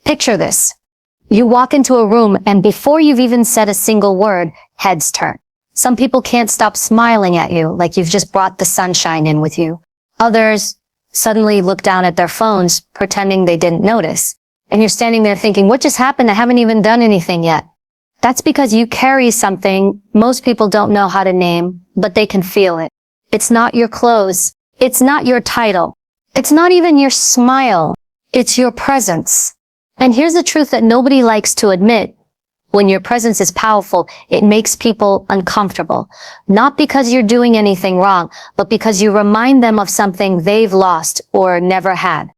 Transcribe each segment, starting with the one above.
Picture this. You walk into a room and before you've even said a single word, heads turn. Some people can't stop smiling at you like you've just brought the sunshine in with you. Others suddenly look down at their phones, pretending they didn't notice. And you're standing there thinking, what just happened? I haven't even done anything yet. That's because you carry something most people don't know how to name, but they can feel it. It's not your clothes. It's not your title. It's not even your smile. It's your presence. And here's the truth that nobody likes to admit. When your presence is powerful, it makes people uncomfortable. Not because you're doing anything wrong, but because you remind them of something they've lost or never had.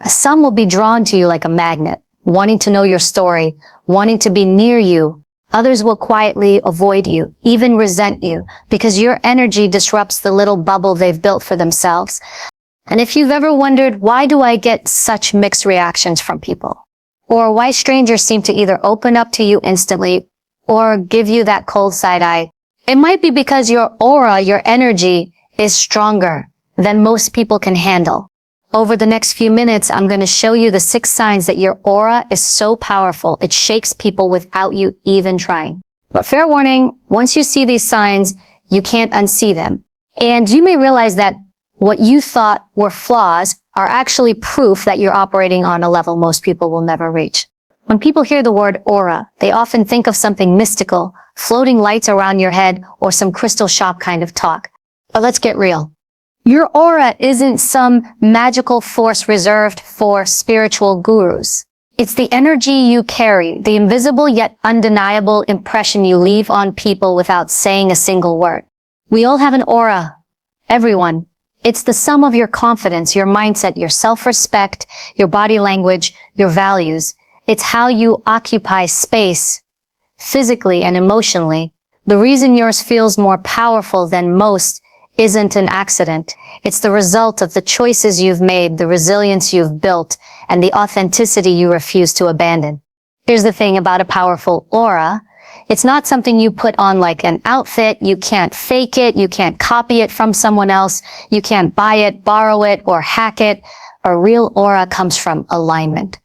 Some will be drawn to you like a magnet, wanting to know your story, wanting to be near you. Others will quietly avoid you, even resent you, because your energy disrupts the little bubble they've built for themselves. And if you've ever wondered, why do I get such mixed reactions from people? Or why strangers seem to either open up to you instantly or give you that cold side eye, it might be because your aura, your energy, is stronger than most people can handle. Over the next few minutes, I'm going to show you the 6 signs that your aura is so powerful, it shakes people without you even trying. But fair warning, once you see these signs, you can't unsee them. And you may realize that what you thought were flaws are actually proof that you're operating on a level most people will never reach. When people hear the word aura, they often think of something mystical, floating lights around your head, or some crystal shop kind of talk. But let's get real. Your aura isn't some magical force reserved for spiritual gurus. It's the energy you carry, the invisible yet undeniable impression you leave on people without saying a single word. We all have an aura. Everyone. It's the sum of your confidence, your mindset, your self-respect, your body language, your values. It's how you occupy space, physically and emotionally. The reason yours feels more powerful than most isn't an accident. It's the result of the choices you've made, the resilience you've built, and the authenticity you refuse to abandon. Here's the thing about a powerful aura. It's not something you put on like an outfit. You can't fake it. You can't copy it from someone else. You can't buy it, borrow it, or hack it. A real aura comes from alignment.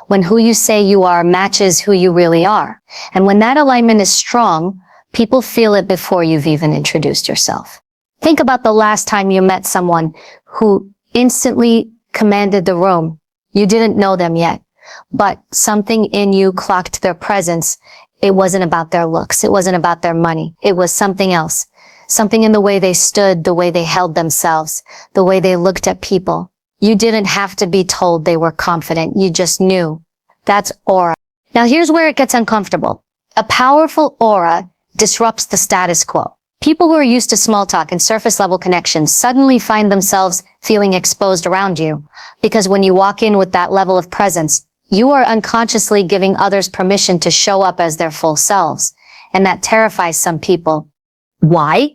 When who you say you are matches who you really are. And when that alignment is strong, people feel it before you've even introduced yourself. Think about the last time you met someone who instantly commanded the room. You didn't know them yet, but something in you clocked their presence. It wasn't about their looks. It wasn't about their money. It was something else. Something in the way they stood, the way they held themselves, the way they looked at people. You didn't have to be told they were confident. You just knew. That's aura. Now here's where it gets uncomfortable. A powerful aura disrupts the status quo. People who are used to small talk and surface level connections suddenly find themselves feeling exposed around you. Because when you walk in with that level of presence, you are unconsciously giving others permission to show up as their full selves. And that terrifies some people. Why?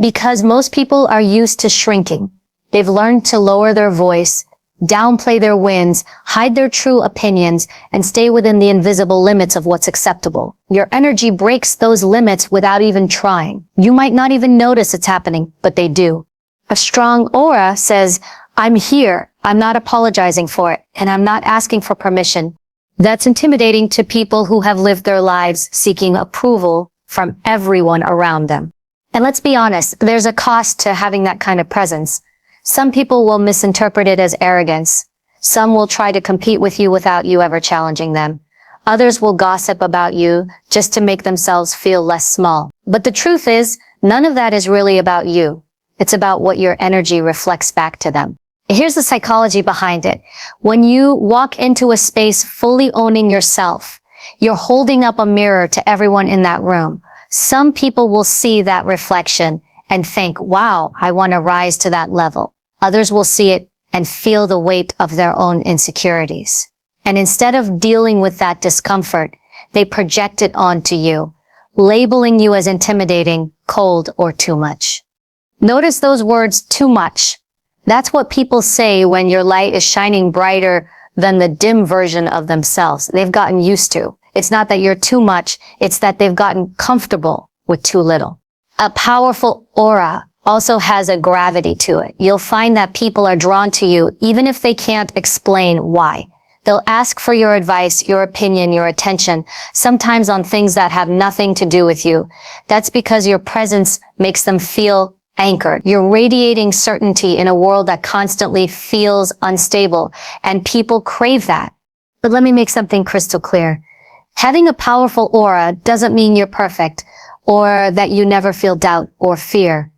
Because most people are used to shrinking. They've learned to lower their voice, downplay their wins, hide their true opinions, and stay within the invisible limits of what's acceptable. Your energy breaks those limits without even trying. You might not even notice it's happening, but they do. A strong aura says, I'm here. I'm not apologizing for it, and I'm not asking for permission. That's intimidating to people who have lived their lives seeking approval from everyone around them. And let's be honest, there's a cost to having that kind of presence. Some people will misinterpret it as arrogance. Some will try to compete with you without you ever challenging them. Others will gossip about you just to make themselves feel less small. But the truth is, none of that is really about you. It's about what your energy reflects back to them. Here's the psychology behind it. When you walk into a space fully owning yourself, you're holding up a mirror to everyone in that room. Some people will see that reflection and think, wow, I want to rise to that level. Others will see it and feel the weight of their own insecurities. And instead of dealing with that discomfort, they project it onto you, labeling you as intimidating, cold, or too much. Notice those words, too much. That's what people say when your light is shining brighter than the dim version of themselves. They've gotten used to. It's not that you're too much, it's that they've gotten comfortable with too little. A powerful aura also has a gravity to it. You'll find that people are drawn to you even if they can't explain why. They'll ask for your advice, your opinion, your attention, sometimes on things that have nothing to do with you. That's because your presence makes them feel anchored. You're radiating certainty in a world that constantly feels unstable, and people crave that. But let me make something crystal clear. Having a powerful aura doesn't mean you're perfect or that you never feel doubt or fear.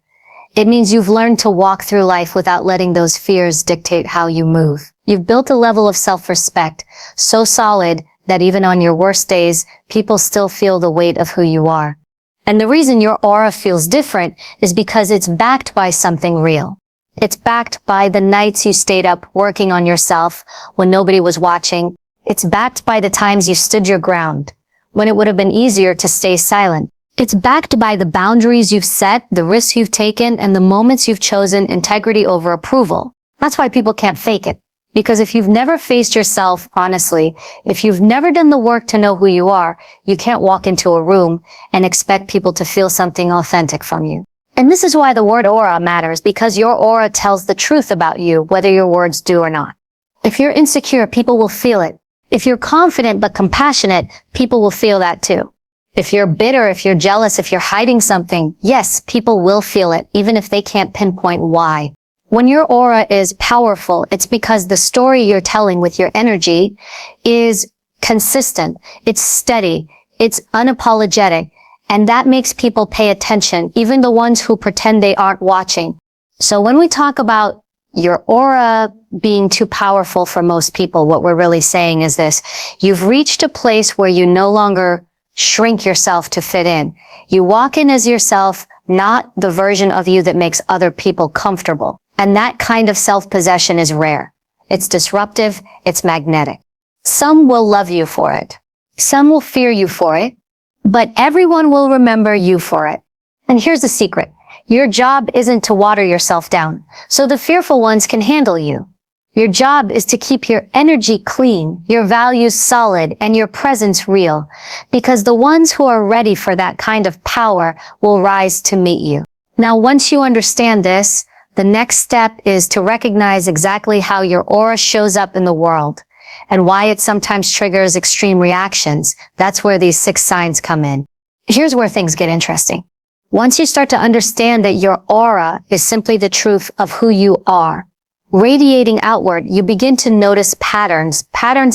It means you've learned to walk through life without letting those fears dictate how you move. You've built a level of self-respect so solid that even on your worst days, people still feel the weight of who you are. And the reason your aura feels different is because it's backed by something real. It's backed by the nights you stayed up working on yourself when nobody was watching. It's backed by the times you stood your ground when it would have been easier to stay silent. It's backed by the boundaries you've set, the risks you've taken, and the moments you've chosen integrity over approval. That's why people can't fake it. Because if you've never faced yourself honestly, if you've never done the work to know who you are, you can't walk into a room and expect people to feel something authentic from you. And this is why the word aura matters, because your aura tells the truth about you, whether your words do or not. If you're insecure, people will feel it. If you're confident but compassionate, people will feel that too. If you're bitter, if you're jealous, if you're hiding something, yes, people will feel it, even if they can't pinpoint why. When your aura is powerful, it's because the story you're telling with your energy is consistent, it's steady, it's unapologetic, and that makes people pay attention, even the ones who pretend they aren't watching. So when we talk about your aura being too powerful for most people, what we're really saying is this: you've reached a place where you no longer shrink yourself to fit in. You walk in as yourself, not the version of you that makes other people comfortable. And that kind of self-possession is rare. It's disruptive. It's magnetic. Some will love you for it. Some will fear you for it. But everyone will remember you for it. And here's the secret. Your job isn't to water yourself down, so the fearful ones can handle you. Your job is to keep your energy clean, your values solid, and your presence real. Because the ones who are ready for that kind of power will rise to meet you. Now, once you understand this, the next step is to recognize exactly how your aura shows up in the world and why it sometimes triggers extreme reactions. That's where these 6 signs come in. Here's where things get interesting. Once you start to understand that your aura is simply the truth of who you are, radiating outward, you begin to notice patterns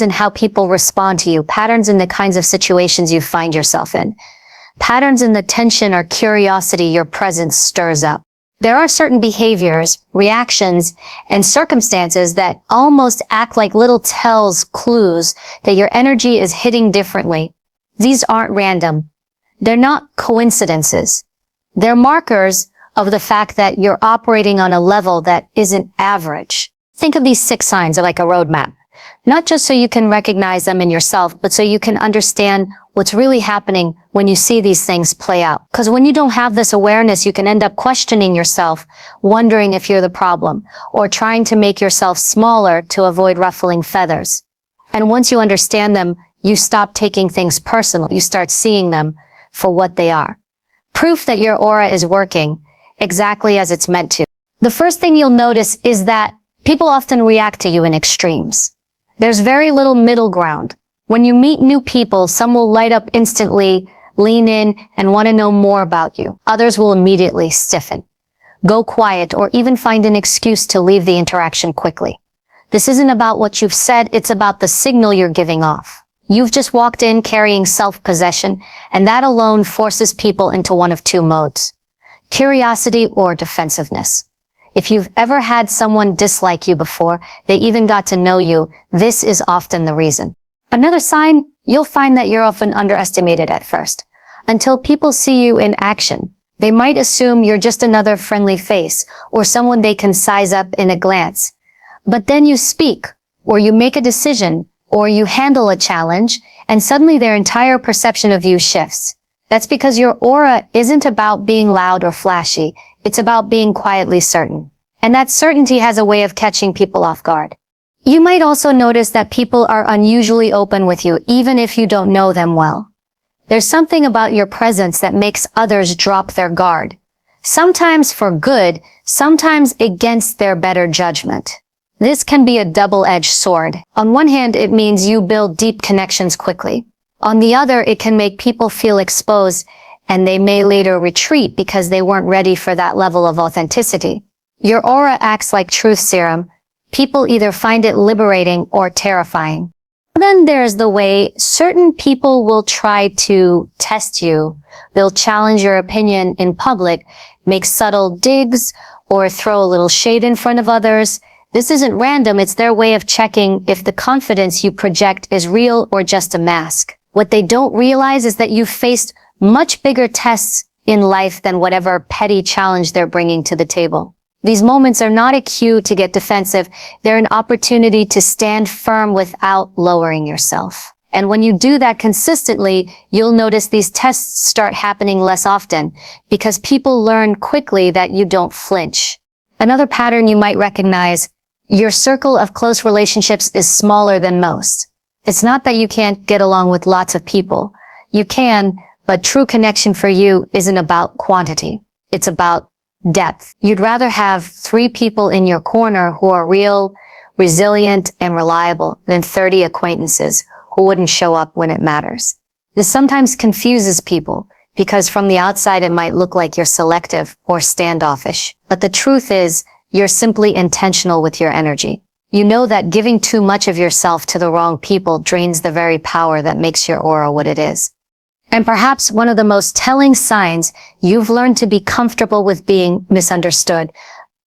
in how people respond to you, patterns in the kinds of situations you find yourself in, patterns in the tension or curiosity your presence stirs up. There are certain behaviors, reactions, and circumstances that almost act like little clues that your energy is hitting differently. These aren't random. They're not coincidences. They're markers of the fact that you're operating on a level that isn't average. Think of these 6 signs like a roadmap, not just so you can recognize them in yourself, but so you can understand what's really happening when you see these things play out. Because when you don't have this awareness, you can end up questioning yourself, wondering if you're the problem, or trying to make yourself smaller to avoid ruffling feathers. And once you understand them, you stop taking things personal. You start seeing them for what they are. Proof that your aura is working exactly as it's meant to. The first thing you'll notice is that people often react to you in extremes. There's very little middle ground. When you meet new people, some will light up instantly, lean in, and want to know more about you. Others will immediately stiffen, go quiet, or even find an excuse to leave the interaction quickly. This isn't about what you've said, it's about the signal you're giving off. You've just walked in carrying self-possession, and that alone forces people into one of 2 modes: curiosity or defensiveness. If you've ever had someone dislike you before, they even got to know you, this is often the reason. Another sign, you'll find that you're often underestimated at first. Until people see you in action, they might assume you're just another friendly face or someone they can size up in a glance. But then you speak, or you make a decision, or you handle a challenge, and suddenly their entire perception of you shifts. That's because your aura isn't about being loud or flashy. It's about being quietly certain. And that certainty has a way of catching people off guard. You might also notice that people are unusually open with you, even if you don't know them well. There's something about your presence that makes others drop their guard. Sometimes for good, sometimes against their better judgment. This can be a double-edged sword. On one hand, it means you build deep connections quickly. On the other, it can make people feel exposed, and they may later retreat because they weren't ready for that level of authenticity. Your aura acts like truth serum. People either find it liberating or terrifying. Then there's the way certain people will try to test you. They'll challenge your opinion in public, make subtle digs, or throw a little shade in front of others. This isn't random, it's their way of checking if the confidence you project is real or just a mask. What they don't realize is that you've faced much bigger tests in life than whatever petty challenge they're bringing to the table. These moments are not a cue to get defensive. They're an opportunity to stand firm without lowering yourself. And when you do that consistently, you'll notice these tests start happening less often because people learn quickly that you don't flinch. Another pattern you might recognize, your circle of close relationships is smaller than most. It's not that you can't get along with lots of people. You can, but true connection for you isn't about quantity. It's about depth. You'd rather have 3 people in your corner who are real, resilient, and reliable than 30 acquaintances who wouldn't show up when it matters. This sometimes confuses people because from the outside it might look like you're selective or standoffish. But the truth is, you're simply intentional with your energy. You know that giving too much of yourself to the wrong people drains the very power that makes your aura what it is. And perhaps one of the most telling signs you've learned to be comfortable with being misunderstood.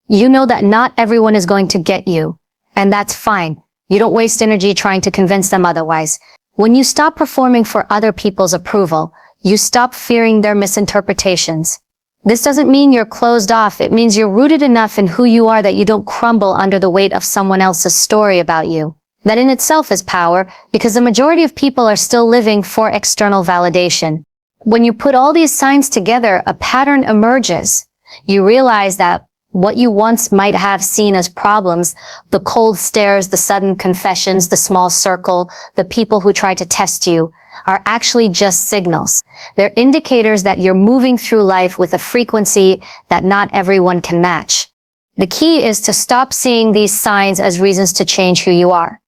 You know that not everyone is going to get you, and that's fine. You don't waste energy trying to convince them otherwise. When you stop performing for other people's approval, you stop fearing their misinterpretations. This doesn't mean you're closed off. It means you're rooted enough in who you are that you don't crumble under the weight of someone else's story about you. That in itself is power, because the majority of people are still living for external validation. When you put all these signs together, a pattern emerges. You realize that what you once might have seen as problems, the cold stares, the sudden confessions, the small circle, the people who try to test you, are actually just signals. They're indicators that you're moving through life with a frequency that not everyone can match. The key is to stop seeing these signs as reasons to change who you are.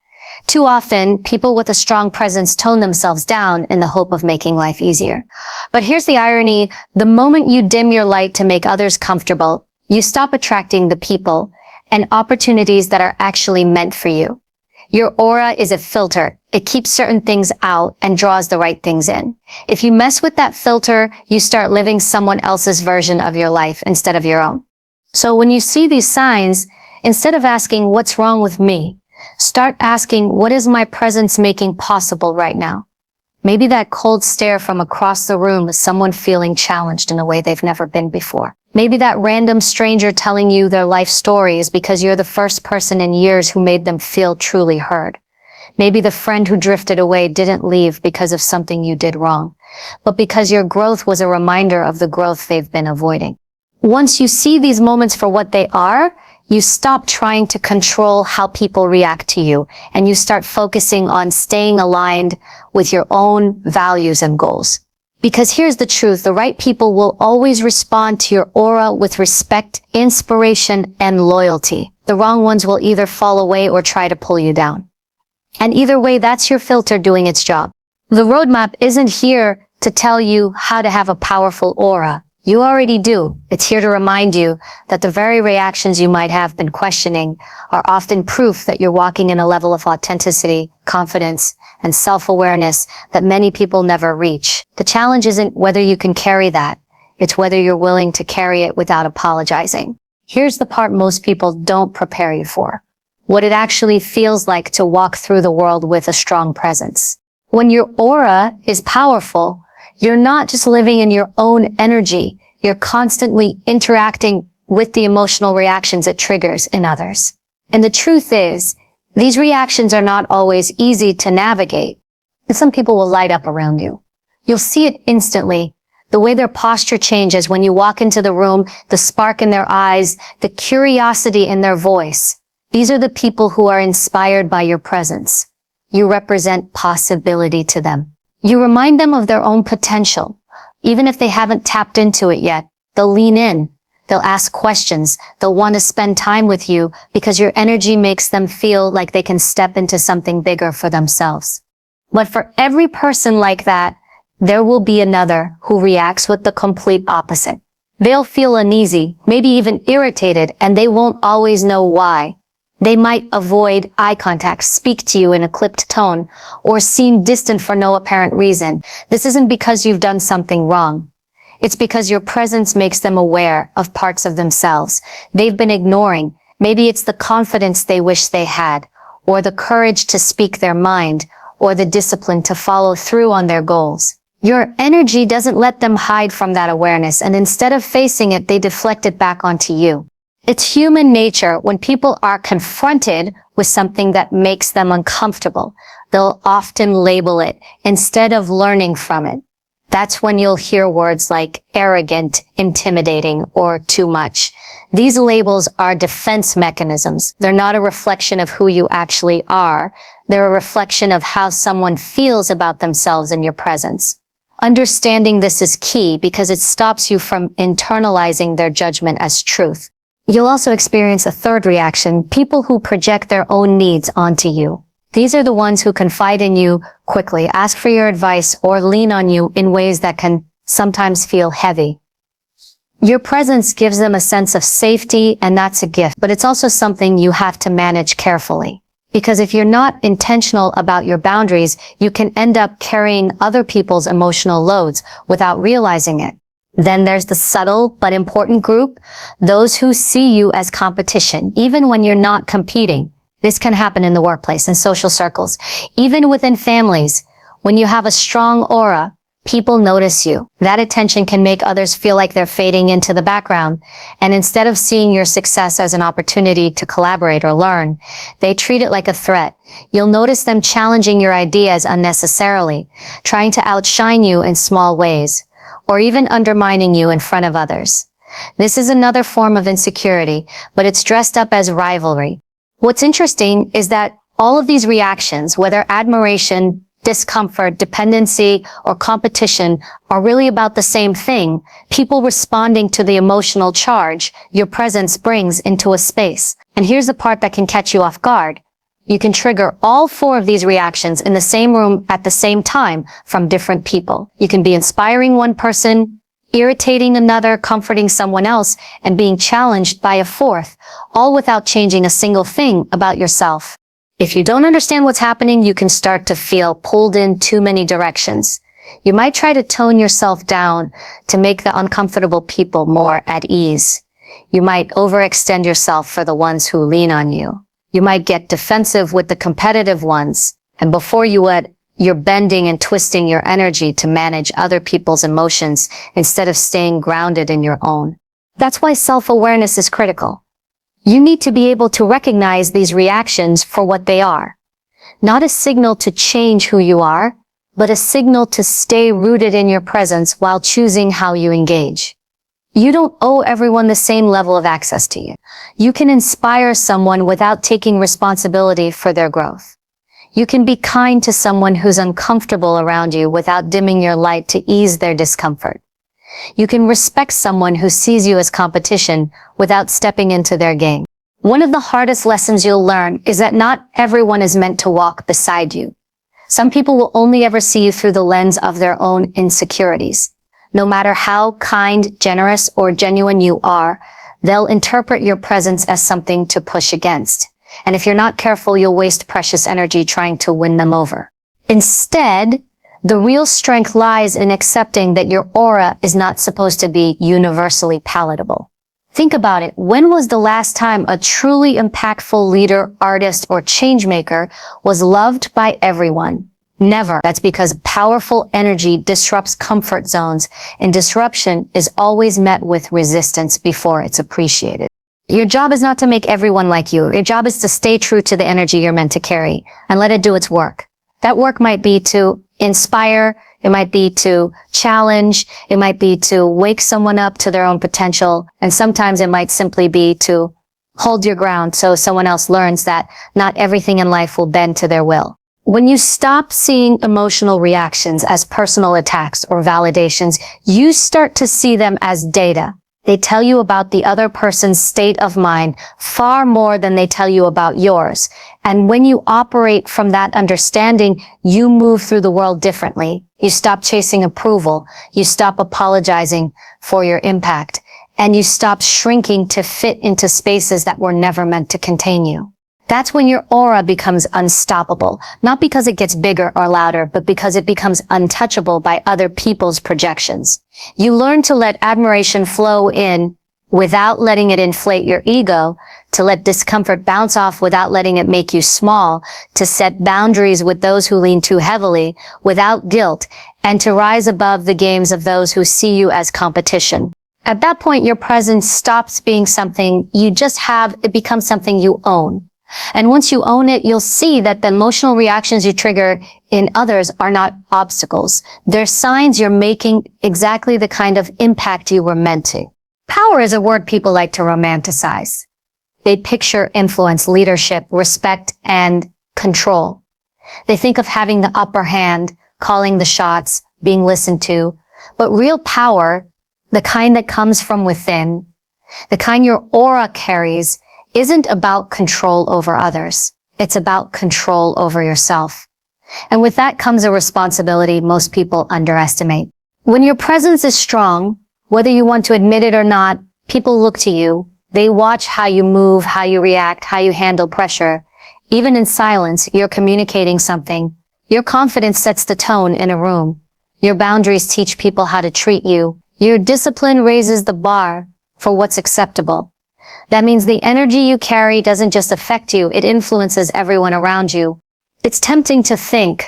Too often, people with a strong presence tone themselves down in the hope of making life easier. But here's the irony. The moment you dim your light to make others comfortable, you stop attracting the people and opportunities that are actually meant for you. Your aura is a filter. It keeps certain things out and draws the right things in. If you mess with that filter, you start living someone else's version of your life instead of your own. So when you see these signs, instead of asking, what's wrong with me? Start asking, what is my presence making possible right now? Maybe that cold stare from across the room is someone feeling challenged in a way they've never been before. Maybe that random stranger telling you their life story is because you're the first person in years who made them feel truly heard. Maybe the friend who drifted away didn't leave because of something you did wrong, but because your growth was a reminder of the growth they've been avoiding. Once you see these moments for what they are, you stop trying to control how people react to you, and you start focusing on staying aligned with your own values and goals. Because here's the truth, the right people will always respond to your aura with respect, inspiration, and loyalty. The wrong ones will either fall away or try to pull you down. And either way, that's your filter doing its job. The roadmap isn't here to tell you how to have a powerful aura. You already do. It's here to remind you that the very reactions you might have been questioning are often proof that you're walking in a level of authenticity, confidence, and self-awareness that many people never reach. The challenge isn't whether you can carry that. It's whether you're willing to carry it without apologizing. Here's the part most people don't prepare you for. What it actually feels like to walk through the world with a strong presence. When your aura is powerful, you're not just living in your own energy. You're constantly interacting with the emotional reactions it triggers in others. And the truth is, these reactions are not always easy to navigate. And some people will light up around you. You'll see it instantly. The way their posture changes when you walk into the room, the spark in their eyes, the curiosity in their voice. These are the people who are inspired by your presence. You represent possibility to them. You remind them of their own potential. Even if they haven't tapped into it yet, they'll lean in. They'll ask questions. They'll want to spend time with you because your energy makes them feel like they can step into something bigger for themselves. But for every person like that, there will be another who reacts with the complete opposite. They'll feel uneasy, maybe even irritated, and they won't always know why. They might avoid eye contact, speak to you in a clipped tone, or seem distant for no apparent reason. This isn't because you've done something wrong. It's because your presence makes them aware of parts of themselves they've been ignoring. Maybe it's the confidence they wish they had, or the courage to speak their mind, or the discipline to follow through on their goals. Your energy doesn't let them hide from that awareness, and instead of facing it, they deflect it back onto you. It's human nature when people are confronted with something that makes them uncomfortable. They'll often label it instead of learning from it. That's when you'll hear words like arrogant, intimidating, or too much. These labels are defense mechanisms. They're not a reflection of who you actually are. They're a reflection of how someone feels about themselves in your presence. Understanding this is key because it stops you from internalizing their judgment as truth. You'll also experience a third reaction, people who project their own needs onto you. These are the ones who confide in you quickly, ask for your advice, or lean on you in ways that can sometimes feel heavy. Your presence gives them a sense of safety, and that's a gift, but it's also something you have to manage carefully. Because if you're not intentional about your boundaries, you can end up carrying other people's emotional loads without realizing it. Then there's the subtle but important group, those who see you as competition, even when you're not competing. This can happen in the workplace, in social circles, even within families. When you have a strong aura, people notice you. That attention can make others feel like they're fading into the background. And instead of seeing your success as an opportunity to collaborate or learn, they treat it like a threat. You'll notice them challenging your ideas unnecessarily, trying to outshine you in small ways, or even undermining you in front of others. This is another form of insecurity, but it's dressed up as rivalry. What's interesting is that all of these reactions, whether admiration, discomfort, dependency, or competition, are really about the same thing. People responding to the emotional charge your presence brings into a space. And here's the part that can catch you off guard. You can trigger all four of these reactions in the same room at the same time from different people. You can be inspiring one person, irritating another, comforting someone else, and being challenged by a fourth, all without changing a single thing about yourself. If you don't understand what's happening, you can start to feel pulled in too many directions. You might try to tone yourself down to make the uncomfortable people more at ease. You might overextend yourself for the ones who lean on you. You might get defensive with the competitive ones, and before you would, you're bending and twisting your energy to manage other people's emotions instead of staying grounded in your own. That's why self-awareness is critical. You need to be able to recognize these reactions for what they are. Not a signal to change who you are, but a signal to stay rooted in your presence while choosing how you engage. You don't owe everyone the same level of access to you. You can inspire someone without taking responsibility for their growth. You can be kind to someone who's uncomfortable around you without dimming your light to ease their discomfort. You can respect someone who sees you as competition without stepping into their game. One of the hardest lessons you'll learn is that not everyone is meant to walk beside you. Some people will only ever see you through the lens of their own insecurities. No matter how kind, generous, or genuine you are, they'll interpret your presence as something to push against. And if you're not careful, you'll waste precious energy trying to win them over. Instead, the real strength lies in accepting that your aura is not supposed to be universally palatable. Think about it. When was the last time a truly impactful leader, artist, or changemaker was loved by everyone? Never. That's because powerful energy disrupts comfort zones, and disruption is always met with resistance before it's appreciated. Your job is not to make everyone like you. Your job is to stay true to the energy you're meant to carry and let it do its work. That work might be to inspire, it might be to challenge, it might be to wake someone up to their own potential, and sometimes it might simply be to hold your ground so someone else learns that not everything in life will bend to their will. When you stop seeing emotional reactions as personal attacks or validations, you start to see them as data. They tell you about the other person's state of mind far more than they tell you about yours. And when you operate from that understanding, you move through the world differently. You stop chasing approval. You stop apologizing for your impact. And you stop shrinking to fit into spaces that were never meant to contain you. That's when your aura becomes unstoppable, not because it gets bigger or louder, but because it becomes untouchable by other people's projections. You learn to let admiration flow in without letting it inflate your ego, to let discomfort bounce off without letting it make you small, to set boundaries with those who lean too heavily without guilt, and to rise above the games of those who see you as competition. At that point, your presence stops being something you just have, it becomes something you own. And once you own it, you'll see that the emotional reactions you trigger in others are not obstacles. They're signs you're making exactly the kind of impact you were meant to. Power is a word people like to romanticize. They picture influence, leadership, respect, and control. They think of having the upper hand, calling the shots, being listened to. But real power, the kind that comes from within, the kind your aura carries, isn't about control over others. It's about control over yourself. And with that comes a responsibility most people underestimate. When your presence is strong, whether you want to admit it or not, people look to you. They watch how you move, how you react, how you handle pressure. Even in silence, you're communicating something. Your confidence sets the tone in a room. Your boundaries teach people how to treat you. Your discipline raises the bar for what's acceptable. That means the energy you carry doesn't just affect you, it influences everyone around you. It's tempting to think,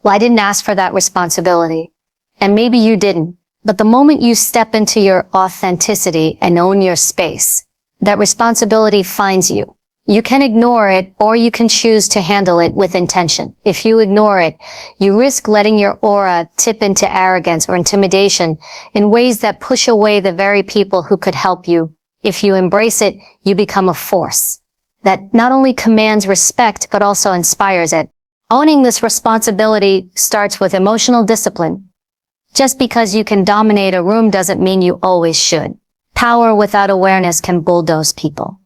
well, I didn't ask for that responsibility. And maybe you didn't. But the moment you step into your authenticity and own your space, that responsibility finds you. You can ignore it, or you can choose to handle it with intention. If you ignore it, you risk letting your aura tip into arrogance or intimidation in ways that push away the very people who could help you. If you embrace it, you become a force that not only commands respect, but also inspires it. Owning this responsibility starts with emotional discipline. Just because you can dominate a room doesn't mean you always should. Power without awareness can bulldoze people.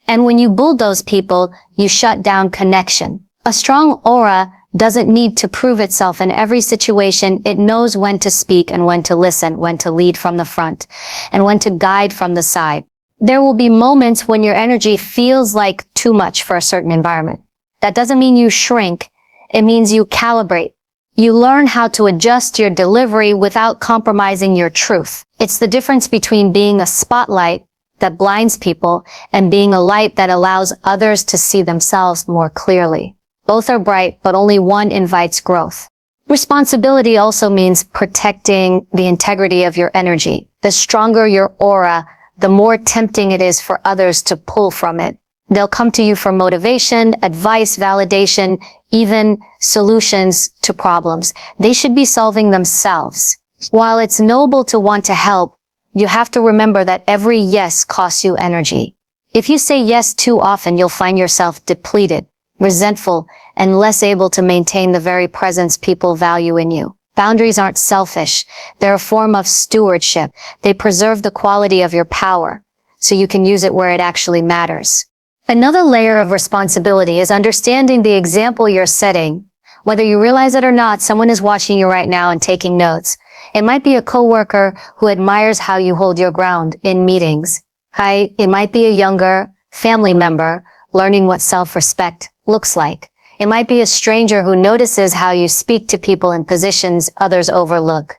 And when you bulldoze people, you shut down connection. A strong aura doesn't need to prove itself in every situation. It knows when to speak and when to listen, when to lead from the front, and when to guide from the side. There will be moments when your energy feels like too much for a certain environment. That doesn't mean you shrink. It means you calibrate. You learn how to adjust your delivery without compromising your truth. It's the difference between being a spotlight that blinds people and being a light that allows others to see themselves more clearly. Both are bright, but only one invites growth. Responsibility also means protecting the integrity of your energy. The stronger your aura, the more tempting it is for others to pull from it. They'll come to you for motivation, advice, validation, even solutions to problems. They should be solving themselves. While it's noble to want to help, you have to remember that every yes costs you energy. If you say yes too often, you'll find yourself depleted, resentful, and less able to maintain the very presence people value in you. Boundaries aren't selfish. They're a form of stewardship. They preserve the quality of your power, so you can use it where it actually matters. Another layer of responsibility is understanding the example you're setting. Whether you realize it or not, someone is watching you right now and taking notes. It might be a coworker who admires how you hold your ground in meetings. It might be a younger family member learning what self-respect looks like. It might be a stranger who notices how you speak to people in positions others overlook.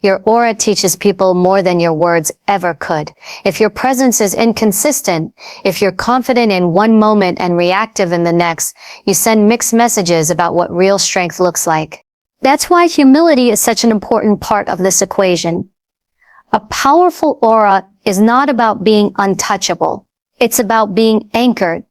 Your aura teaches people more than your words ever could. If your presence is inconsistent, if you're confident in one moment and reactive in the next, you send mixed messages about what real strength looks like. That's why humility is such an important part of this equation. A powerful aura is not about being untouchable. It's about being anchored.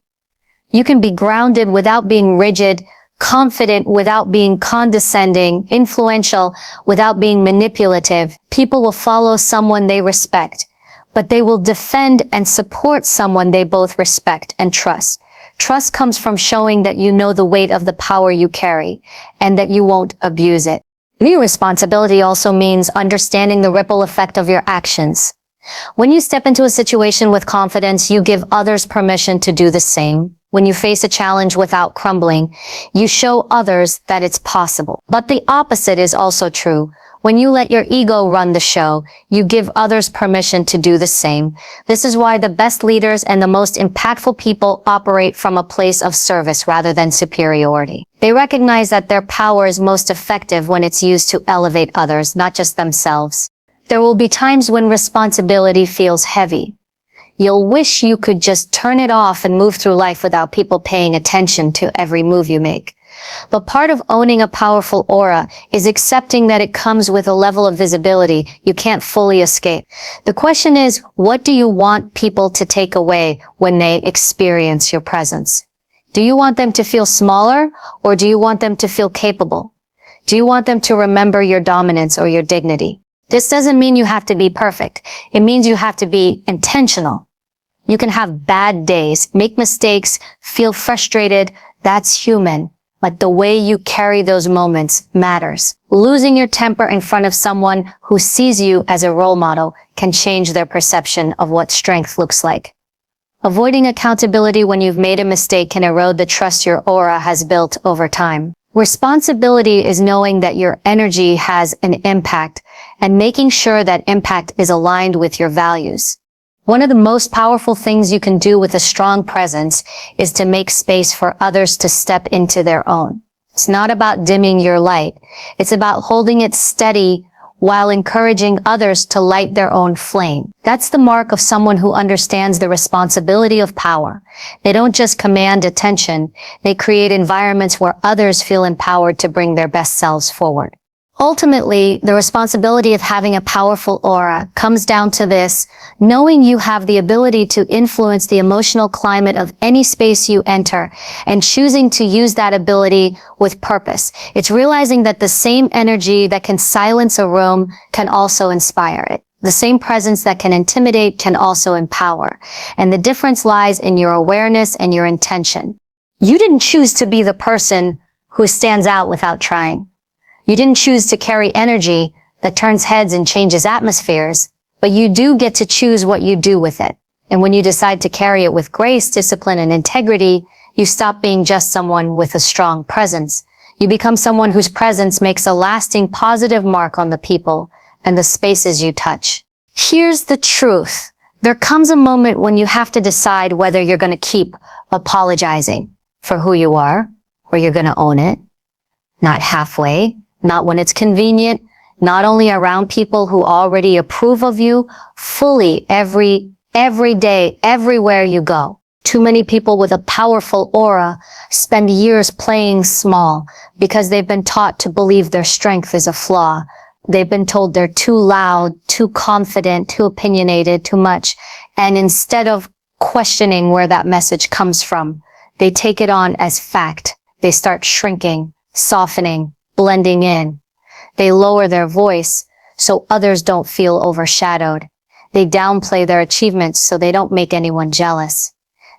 You can be grounded without being rigid, confident without being condescending, influential without being manipulative. People will follow someone they respect, but they will defend and support someone they both respect and trust. Trust comes from showing that you know the weight of the power you carry and that you won't abuse it. New responsibility also means understanding the ripple effect of your actions. When you step into a situation with confidence, you give others permission to do the same. When you face a challenge without crumbling, you show others that it's possible. But the opposite is also true. When you let your ego run the show, you give others permission to do the same. This is why the best leaders and the most impactful people operate from a place of service rather than superiority. They recognize that their power is most effective when it's used to elevate others, not just themselves. There will be times when responsibility feels heavy. You'll wish you could just turn it off and move through life without people paying attention to every move you make. But part of owning a powerful aura is accepting that it comes with a level of visibility you can't fully escape. The question is, what do you want people to take away when they experience your presence? Do you want them to feel smaller, or do you want them to feel capable? Do you want them to remember your dominance or your dignity? This doesn't mean you have to be perfect. It means you have to be intentional. You can have bad days, make mistakes, feel frustrated. That's human. But the way you carry those moments matters. Losing your temper in front of someone who sees you as a role model can change their perception of what strength looks like. Avoiding accountability when you've made a mistake can erode the trust your aura has built over time. Responsibility is knowing that your energy has an impact and making sure that impact is aligned with your values. One of the most powerful things you can do with a strong presence is to make space for others to step into their own. It's not about dimming your light. It's about holding it steady while encouraging others to light their own flame. That's the mark of someone who understands the responsibility of power. They don't just command attention. They create environments where others feel empowered to bring their best selves forward. Ultimately, the responsibility of having a powerful aura comes down to this: knowing you have the ability to influence the emotional climate of any space you enter and choosing to use that ability with purpose. It's realizing that the same energy that can silence a room can also inspire it. The same presence that can intimidate can also empower. And the difference lies in your awareness and your intention. You didn't choose to be the person who stands out without trying. You didn't choose to carry energy that turns heads and changes atmospheres, but you do get to choose what you do with it. And when you decide to carry it with grace, discipline, and integrity, you stop being just someone with a strong presence. You become someone whose presence makes a lasting positive mark on the people and the spaces you touch. Here's the truth. There comes a moment when you have to decide whether you're going to keep apologizing for who you are, or you're going to own it. Not halfway. Not when it's convenient, not only around people who already approve of you, fully every day, everywhere you go. Too many people with a powerful aura spend years playing small because they've been taught to believe their strength is a flaw. They've been told they're too loud, too confident, too opinionated, too much. And instead of questioning where that message comes from, they take it on as fact. They start shrinking, softening, blending in. They lower their voice so others don't feel overshadowed. They downplay their achievements so they don't make anyone jealous.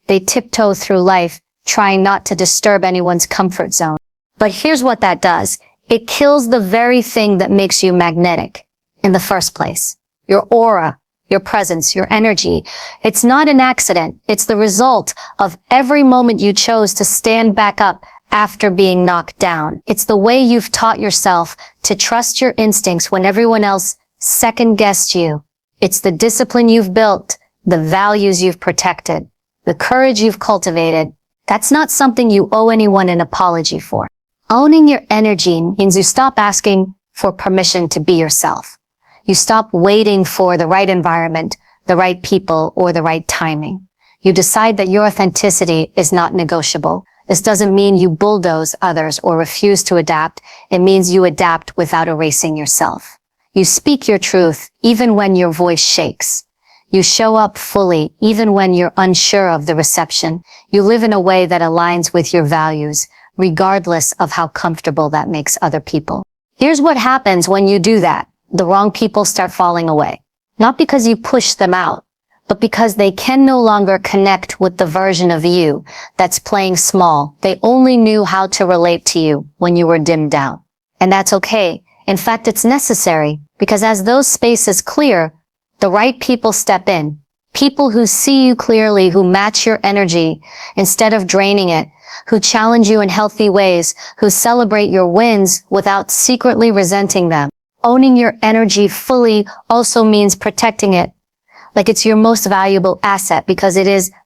They tiptoe through life, trying not to disturb anyone's comfort zone. But here's what that does. It kills the very thing that makes you magnetic in the first place. Your aura, your presence, your energy. It's not an accident. It's the result of every moment you chose to stand back up after being knocked down. It's the way you've taught yourself to trust your instincts when everyone else second-guessed you. It's the discipline you've built, the values you've protected, the courage you've cultivated. That's not something you owe anyone an apology for. Owning your energy means you stop asking for permission to be yourself. You stop waiting for the right environment, the right people, or the right timing. You decide that your authenticity is not negotiable. This doesn't mean you bulldoze others or refuse to adapt. It means you adapt without erasing yourself. You speak your truth even when your voice shakes. You show up fully even when you're unsure of the reception. You live in a way that aligns with your values, regardless of how comfortable that makes other people. Here's what happens when you do that. The wrong people start falling away. Not because you push them out, but because they can no longer connect with the version of you that's playing small. They only knew how to relate to you when you were dimmed down. And that's okay. In fact, it's necessary, because as those spaces clear, The right people step in. People who see you clearly, who match your energy instead of draining it, who challenge you in healthy ways, who celebrate your wins without secretly resenting them. Owning your energy fully also means protecting it like it's your most valuable asset, because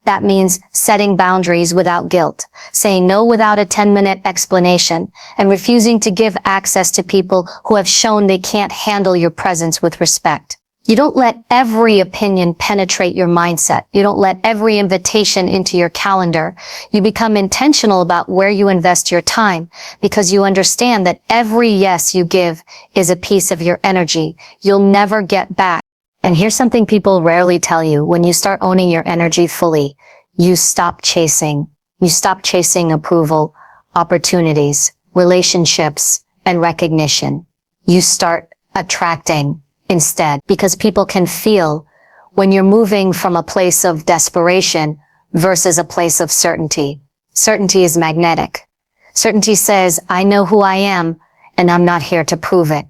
that means setting boundaries without guilt, saying no without a 10-minute explanation, and refusing to give access to people who have shown they can't handle your presence with respect. You don't let every opinion penetrate your mindset. You don't let every invitation into your calendar. You become intentional about where you invest your time, because you understand that every yes you give is a piece of your energy you'll never get back. And here's something people rarely tell you. When you start owning your energy fully, you stop chasing. You stop chasing approval, opportunities, relationships, and recognition. You start attracting instead, because people can feel when you're moving from a place of desperation versus a place of certainty. Certainty is magnetic. Certainty says, I know who I am, and I'm not here to prove it.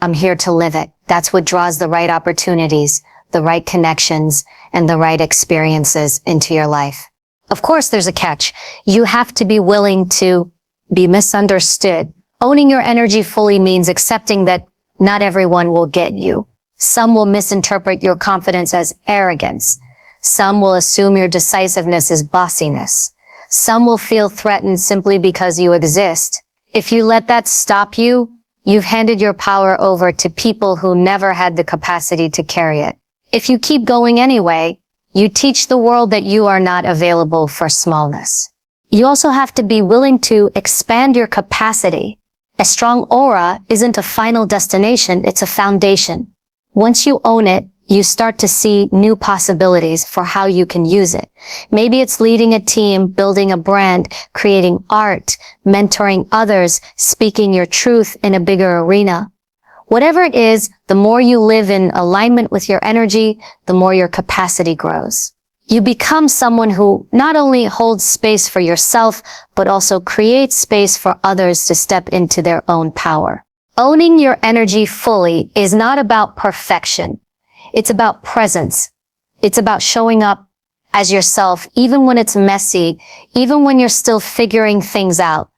I'm here to live it. That's what draws the right opportunities, the right connections, and the right experiences into your life. Of course, there's a catch. You have to be willing to be misunderstood. Owning your energy fully means accepting that not everyone will get you. Some will misinterpret your confidence as arrogance. Some will assume your decisiveness is bossiness. Some will feel threatened simply because you exist. If you let that stop you, you've handed your power over to people who never had the capacity to carry it. If you keep going anyway, you teach the world that you are not available for smallness. You also have to be willing to expand your capacity. A strong aura isn't a final destination, it's a foundation. Once you own it, you start to see new possibilities for how you can use it. Maybe it's leading a team, building a brand, creating art, mentoring others, speaking your truth in a bigger arena. Whatever it is, the more you live in alignment with your energy, the more your capacity grows. You become someone who not only holds space for yourself, but also creates space for others to step into their own power. Owning your energy fully is not about perfection. It's about presence. It's about showing up as yourself, even when it's messy, even when you're still figuring things out,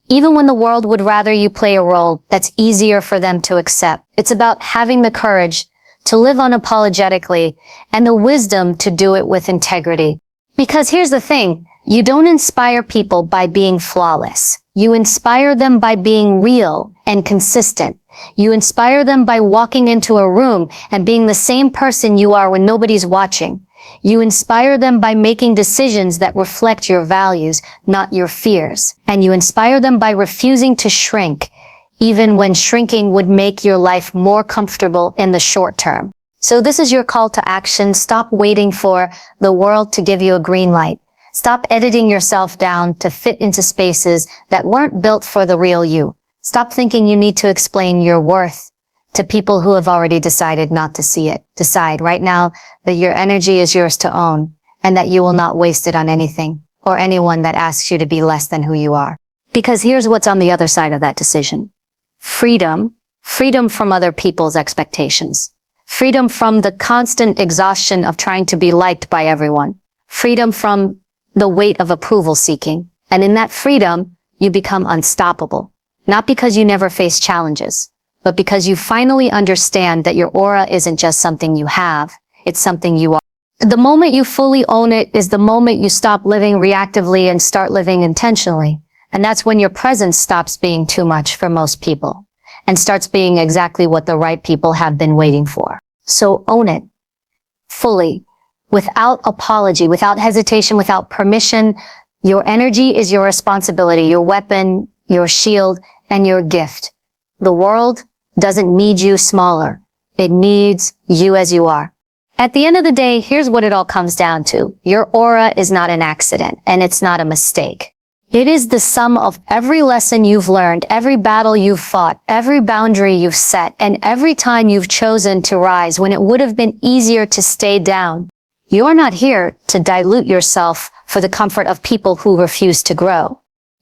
even when the world would rather you play a role that's easier for them to accept. It's about having the courage to live unapologetically and the wisdom to do it with integrity. Because here's the thing, you don't inspire people by being flawless. You inspire them by being real and consistent. You inspire them by walking into a room and being the same person you are when nobody's watching. You inspire them by making decisions that reflect your values, not your fears. And you inspire them by refusing to shrink, even when shrinking would make your life more comfortable in the short term. So this is your call to action. Stop waiting for the world to give you a green light. Stop editing yourself down to fit into spaces that weren't built for the real you. Stop thinking you need to explain your worth to people who have already decided not to see it. Decide right now that your energy is yours to own and that you will not waste it on anything or anyone that asks you to be less than who you are. Because here's what's on the other side of that decision. Freedom. Freedom from other people's expectations. Freedom from the constant exhaustion of trying to be liked by everyone. Freedom from the weight of approval seeking. And in that freedom, you become unstoppable. Not because you never face challenges, but because you finally understand that your aura isn't just something you have, it's something you are. The moment you fully own it is the moment you stop living reactively and start living intentionally. And that's when your presence stops being too much for most people and starts being exactly what the right people have been waiting for. So own it fully, without apology, without hesitation, without permission. Your energy is your responsibility, your weapon, your shield, and your gift. The world doesn't need you smaller. It needs you as you are. At the end of the day, here's what it all comes down to. Your aura is not an accident, and it's not a mistake. It is the sum of every lesson you've learned, every battle you've fought, every boundary you've set, and every time you've chosen to rise when it would have been easier to stay down. You're not here to dilute yourself for the comfort of people who refuse to grow.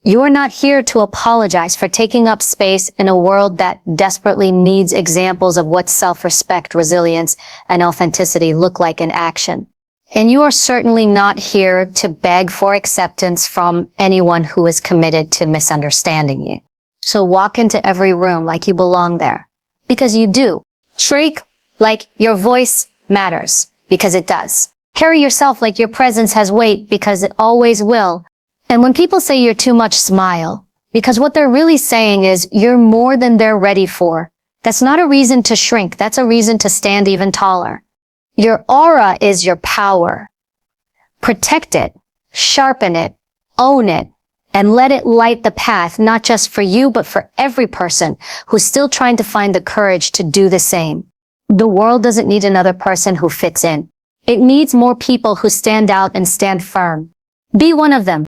You're not here to apologize for taking up space in a world that desperately needs examples of what self-respect, resilience, and authenticity look like in action. And you are certainly not here to beg for acceptance from anyone who is committed to misunderstanding you. So walk into every room like you belong there, because you do. Shriek like your voice matters, because it does. Carry yourself like your presence has weight, because it always will. And when people say you're too much, smile, because what they're really saying is you're more than they're ready for. That's not a reason to shrink. That's a reason to stand even taller. Your aura is your power. Protect it, sharpen it, own it, and let it light the path, not just for you, but for every person who's still trying to find the courage to do the same. The world doesn't need another person who fits in. It needs more people who stand out and stand firm. Be one of them.